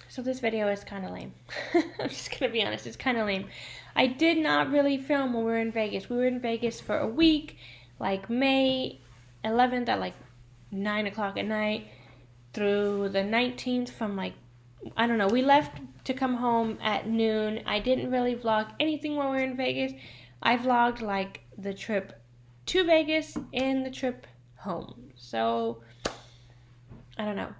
So this video is kind of lame. I'm just gonna be honest, it's kind of lame. I did not really film when we were in Vegas. We were in Vegas for a week, like May 11th at like 9 o'clock at night through the 19th from like, I don't know. We left to come home at noon. I didn't really vlog anything while we were in Vegas. I vlogged like the trip to Vegas and the trip home. So I don't know.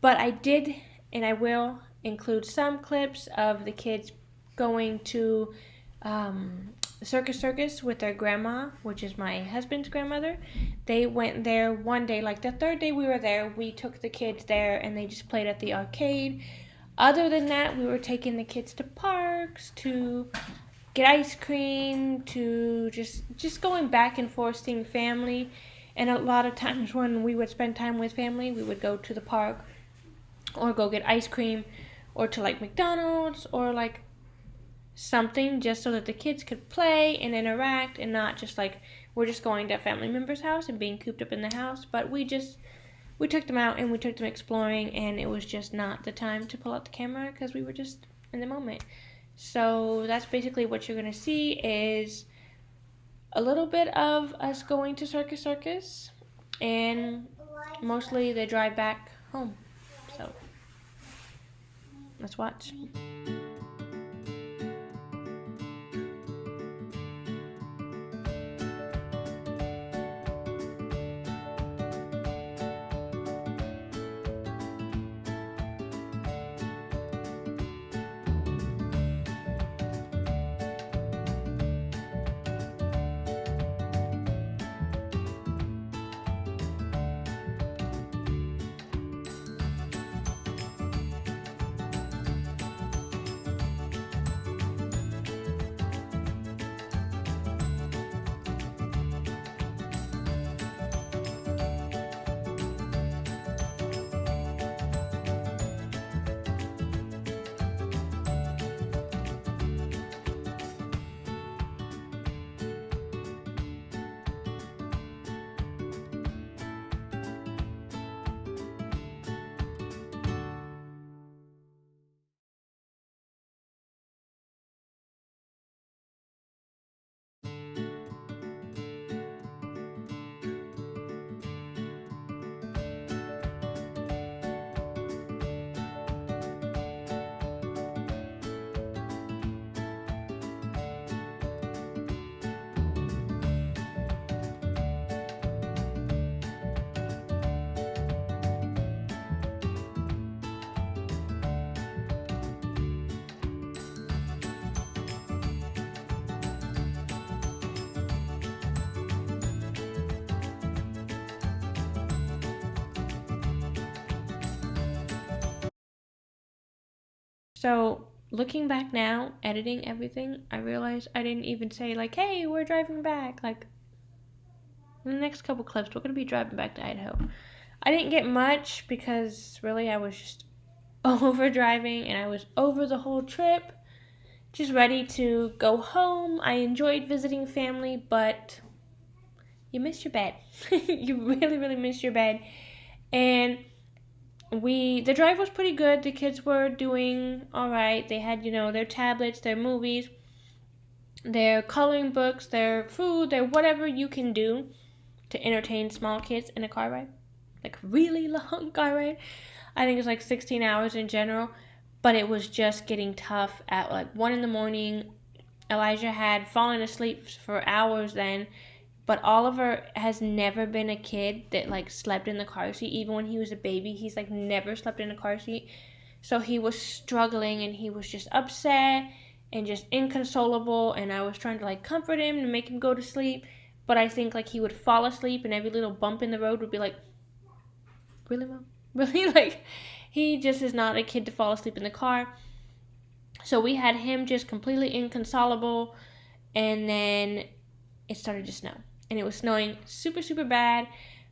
But I did, and I will include some clips of the kids going to Circus with their grandma, which is my husband's grandmother. They went there one day, like the third day we were there, we took the kids there and they just played at the arcade. Other than that, we were taking the kids to parks, to get ice cream, to just going back and forth seeing family. And a lot of times when we would spend time with family, we would go to the park or go get ice cream or to like McDonald's or like something just so that the kids could play and interact and not just like we're just going to a family member's house and being cooped up in the house. But we took them out and we took them exploring, and it was just not the time to pull out the camera because we were just in the moment. So that's basically what you're going to see is a little bit of us going to Circus and mostly the drive back home. So let's watch. So looking back now, editing everything, I realized I didn't even say like, hey, we're driving back. Like in the next couple clips, we're gonna be driving back to Idaho. I didn't get much because really I was just over driving and I was over the whole trip, just ready to go home. I enjoyed visiting family, but you miss your bed. You really, really miss your bed. And the drive was pretty good. The kids were doing all right. They had, their tablets, their movies, their coloring books, their food, their whatever you can do to entertain small kids in a car ride. Like really long car ride. I think it's like 16 hours in general, but it was just getting tough at like 1 in the morning. Elijah had fallen asleep for hours then, but Oliver has never been a kid that like slept in the car seat. Even when he was a baby, he's like never slept in a car seat. So he was struggling and he was just upset and just inconsolable, and I was trying to like comfort him and make him go to sleep, but I think like he would fall asleep and every little bump in the road would be like, really, Mom? Really? Like he just is not a kid to fall asleep in the car. So we had him just completely inconsolable, and then it started to snow. And it was snowing super, super bad.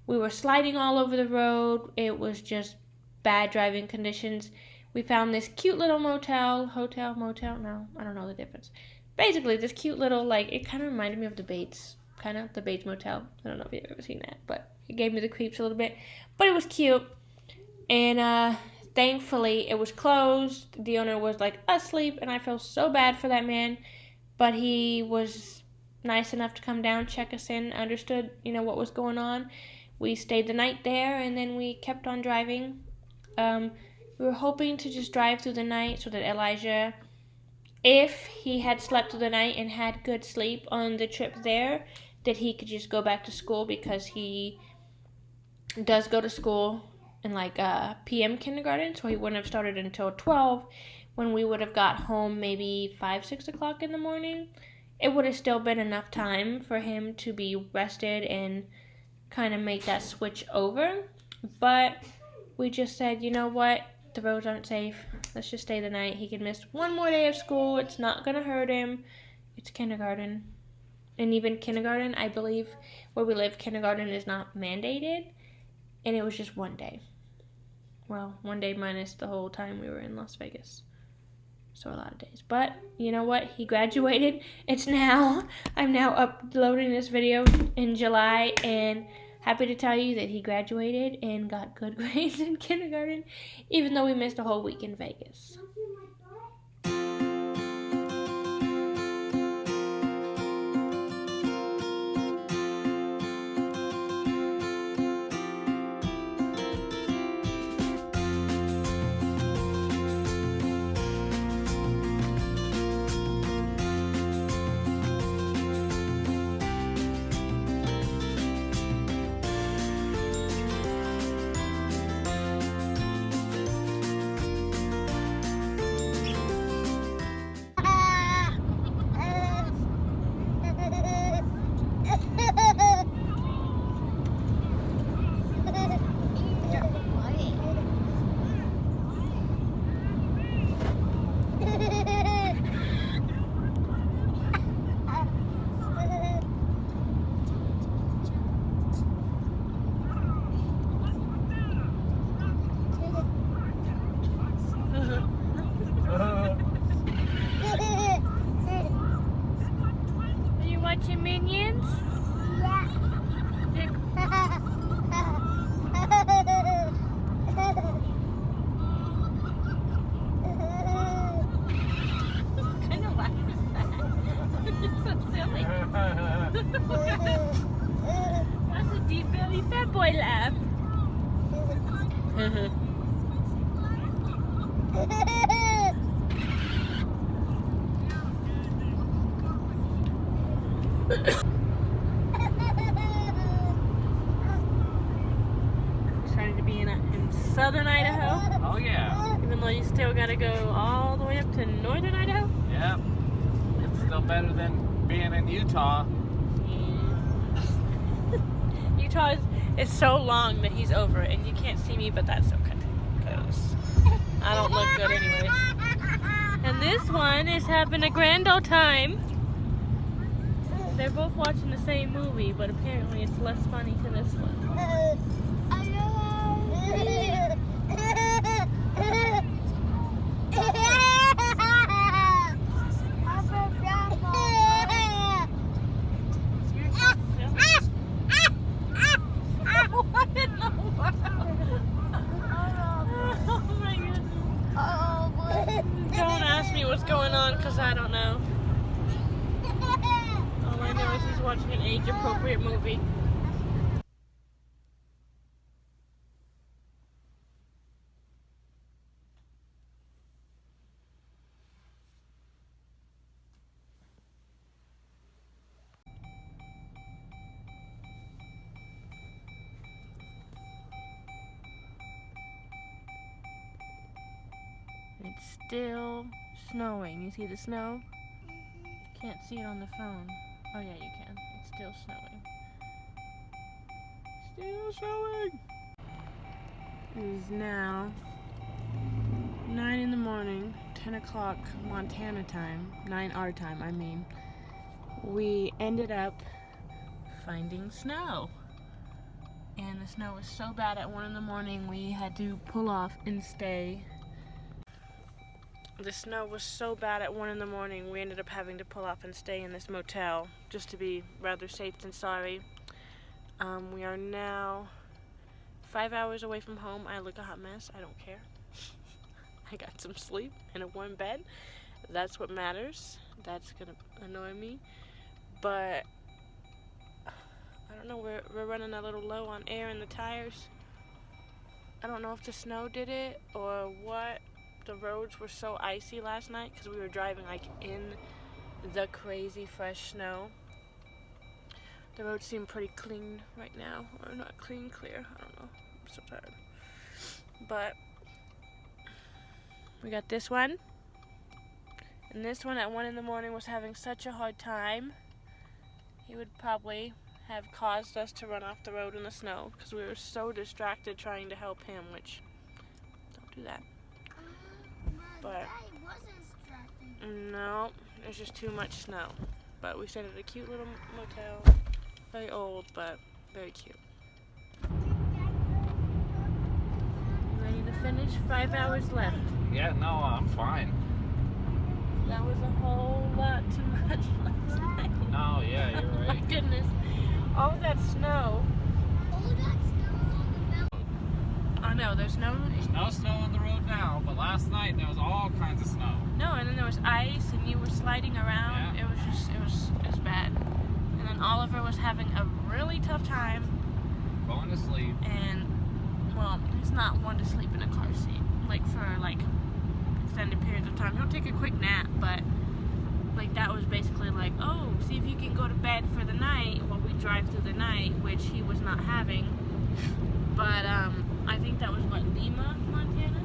We were sliding all over the road. It was just bad driving conditions. We found this cute little motel, no, I don't know the difference. Basically, this cute little, like, it kind of reminded me of the Bates Motel. I don't know if you've ever seen that, but it gave me the creeps a little bit. But it was cute. And Thankfully, it was closed. The owner was like asleep, and I feel so bad for that man. But he was nice enough to come down, check us in, understood, what was going on. We stayed the night there, and then we kept on driving. We were hoping to just drive through the night so that Elijah, if he had slept through the night and had good sleep on the trip there, that he could just go back to school, because he does go to school in like PM kindergarten, so he wouldn't have started until 12, when we would have got home maybe 5-6 o'clock in the morning. It would have still been enough time for him to be rested and kind of make that switch over. But we just said, you know what, the roads aren't safe, let's just stay the night. He can miss one more day of school, it's not gonna hurt him. It's kindergarten, and even kindergarten, I believe where we live, kindergarten is not mandated, and it was just one day. Well, one day minus the whole time we were in Las Vegas. So a lot of days. But you know what? He graduated. I'm now uploading this video in July, and happy to tell you that he graduated and got good grades in kindergarten, even though we missed a whole week in Vegas. Are you watching Minions? Yeah. What kind of laugh is that? It's so silly. That's a deep belly fat boy laugh. Excited to be in southern Idaho? Oh yeah. Even though you still gotta go all the way up to northern Idaho? Yep. It's still better than being in Utah. Utah is so long that he's over it, and you can't see me, but that's okay, because I don't look good anyways. And this one is having a grand old time. They're both watching the same movie, but apparently it's less funny to this one. Don't ask me what's going on, because I don't know. All I know is he's watching an age-appropriate movie. It's still snowing. You see the snow? Can't see it on the phone. Oh yeah, you can. It's still snowing. Still snowing! It is now 9 in the morning, 10 o'clock Montana time, 9 our time, I mean. We ended up finding snow. And the snow was so bad at 1 in the morning we had to pull off and stay. The snow was so bad at 1 in the morning we ended up having to pull off and stay in this motel just to be rather safe than sorry. We are now 5 hours away from home. I look a hot mess. I don't care. I got some sleep in a warm bed. That's what matters. That's gonna annoy me. But I don't know, we're running a little low on air in the tires. I don't know if the snow did it or what. The roads were so icy last night because we were driving like in the crazy fresh snow. The roads seem pretty clean right now. Or not clean, clear. I don't know. I'm so tired. But we got this one. And this one at 1 in the morning was having such a hard time. He would probably have caused us to run off the road in the snow because we were so distracted trying to help him, which, don't do that. But no, there's just too much snow. But we stayed at a cute little motel. Very old, but very cute. Ready to finish? 5 hours left. Yeah, no, I'm fine. That was a whole lot too much last night. No, yeah, you're Oh my right. goodness. All that snow. I know, there's no... There's no snow on the road now, but last night there was all kinds of snow. No, and then there was ice, and you were sliding around. Yeah. It was bad. And then Oliver was having a really tough time, Going to sleep. and, well, he's not one to sleep in a car seat, like, for, like, extended periods of time. He'll take a quick nap, but, like, that was basically like, oh, see if you can go to bed for the night while we drive through the night, which he was not having. But, I think that was, what, Lima, Montana?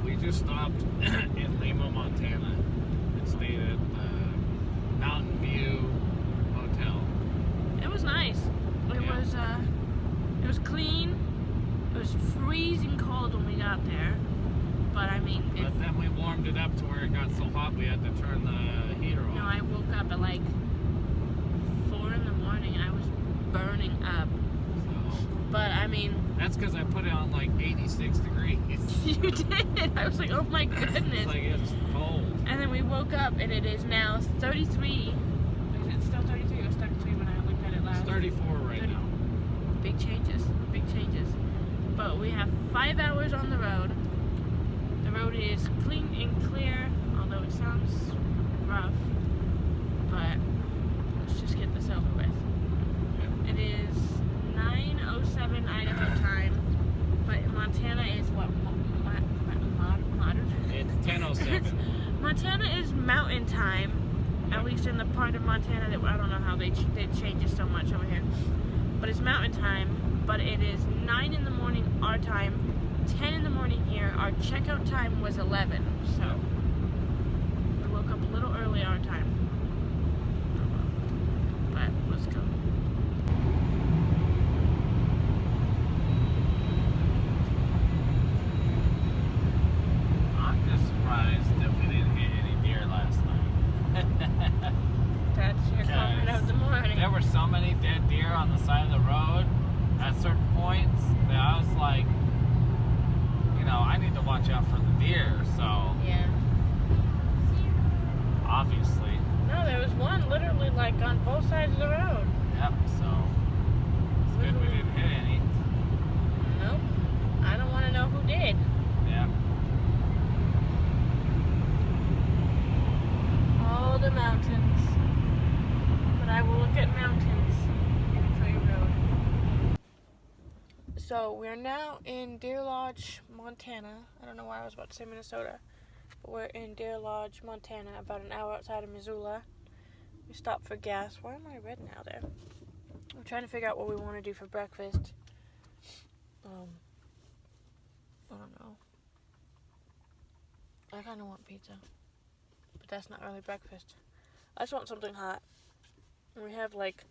We just stopped in Lima, Montana, and stayed at the Mountain View Hotel. It was nice. It was clean. It was freezing cold when we got there. But I mean, But then we warmed it up to where it got so hot we had to turn the heater on. I woke up at like 4 in the morning and I was burning up. So, But I mean, that's because I put it on like 86 degrees. you did. I was like, oh my goodness. It's like it's cold. And then we woke up and it is now 33. Is it still 33? It was 33 when I looked at it last. It's 34 right 30. now. Big changes. Big changes. But we have 5 hours on the road. The road is clean and clear, although it sounds rough. But let's just get this over with. It is 9:07 Idaho time, but Montana is what? Modern? It's 10:07. Montana is mountain time, at least in the part of Montana that I don't know how they change it so much over here. But it's mountain time, but it is 9 in the morning our time, 10 in the morning here. Our checkout time was 11, so we woke up a little early our time. But let's go. I'm just surprised that we didn't hit any deer last night. That's your comment of the morning. There were so many dead deer on the side of the road at certain points that I was like, I need to watch out for the deer, so Yeah. obviously. No, there was one literally like on both sides of the road. Yep, so it's good we didn't hit any. Nope. I don't want to know who did. Yeah. All the mountains. But I will look at mountains in a clear road. So we're now in Deer Lodge, Montana. I don't know why I was about to say Minnesota. But we're in Deer Lodge, Montana, about an hour outside of Missoula. We stopped for gas. Why am I red now there? I'm trying to figure out what we want to do for breakfast. I don't know. I kind of want pizza. But that's not really breakfast. I just want something hot. And we have like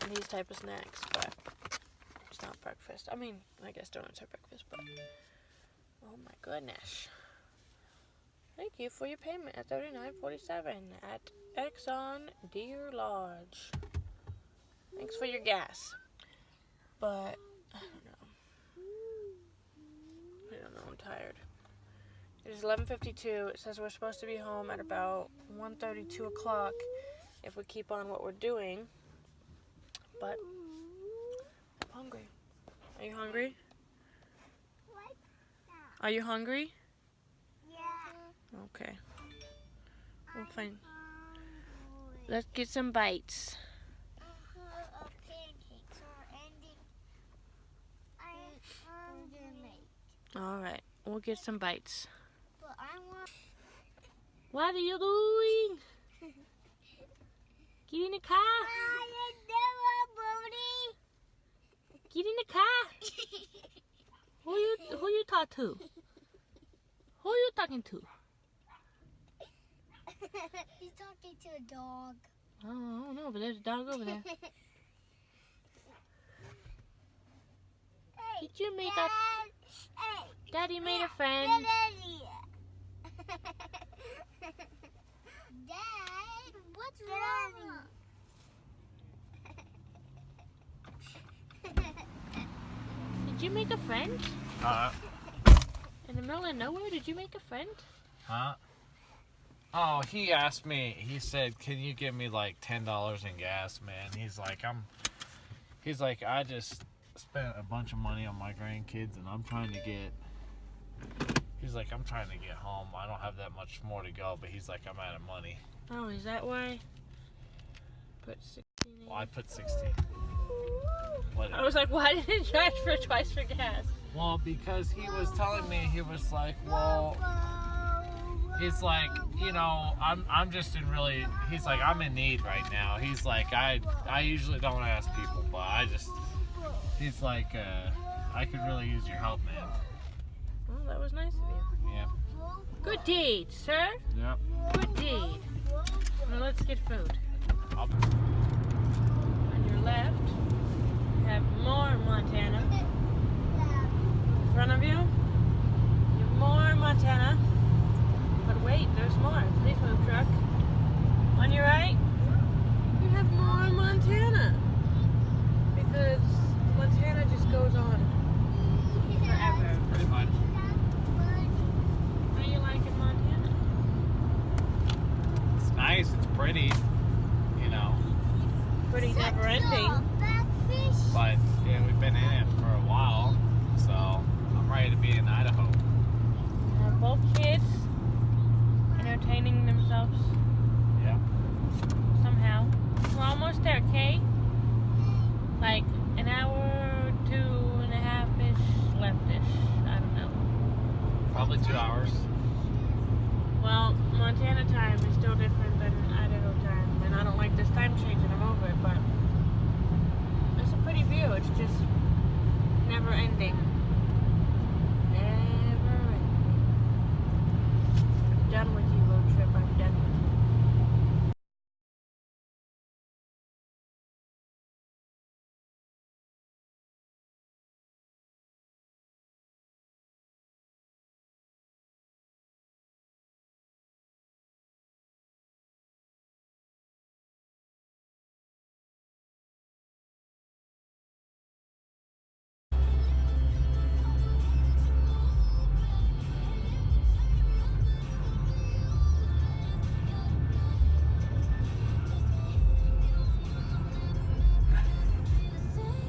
these type of snacks, but it's not breakfast. I mean, I guess donuts are breakfast, but oh my goodness. Thank you for your payment at $39.47 at Exxon Deer Lodge. Thanks for your gas. But I don't know, I'm tired. It is 11:52. It says we're supposed to be home at about 1:30, 2 o'clock if we keep on what we're doing. But I'm hungry. Are you hungry? Are you hungry? Yeah. Okay. We'll find. Let's get some bites. Pancakes are ending. I'm gonna make. All right. We'll get some bites. But I want. What are you doing? Get in the car. Get in the car. Who you talk to? Who you talking to? He's talking to a dog. Oh, I don't know, but there's a dog over there. Hey, Did you make Dad. a... Hey, Daddy made a friend. Dad, what's wrong? Did you make a friend? Huh? In the middle of nowhere, did you make a friend? Huh? Oh, he asked me. He said, "Can you give me like $10 in gas, man?" He's like, I just spent a bunch of money on my grandkids, and I'm trying to get. He's like, I'm trying to get home. I don't have that much more to go, but he's like, I'm out of money. Oh, is that why? Put 16 in. Well, I put 16. What? I was like, why did it charge for twice for gas? Well, because he was telling me, he was like, well, he's like, you know, I'm just in really, he's like, I'm in need right now. He's like, I usually don't ask people, but he's like, I could really use your help, man. Well, that was nice of you. Yeah. Good deed, sir. Yep. Good deed. Now let's get food. I'll- On your left, you have more Montana. In front of you, you have more Montana. But wait, there's more. Please move, truck. On your right, you have more Montana. Because Montana just goes on forever. Pretty much. How you liking Montana? It's nice. It's pretty. You know. Pretty never ending. But yeah, we've been in it for a while, so I'm ready to be in Idaho. Both kids entertaining themselves Yeah. somehow. We're almost there, Kay. Like an hour, 2.5-ish left-ish. I don't know. Probably 2 hours. Well, Montana time is still different than Idaho time, and I don't like this time change and I'm over it, but it's a pretty view. It's just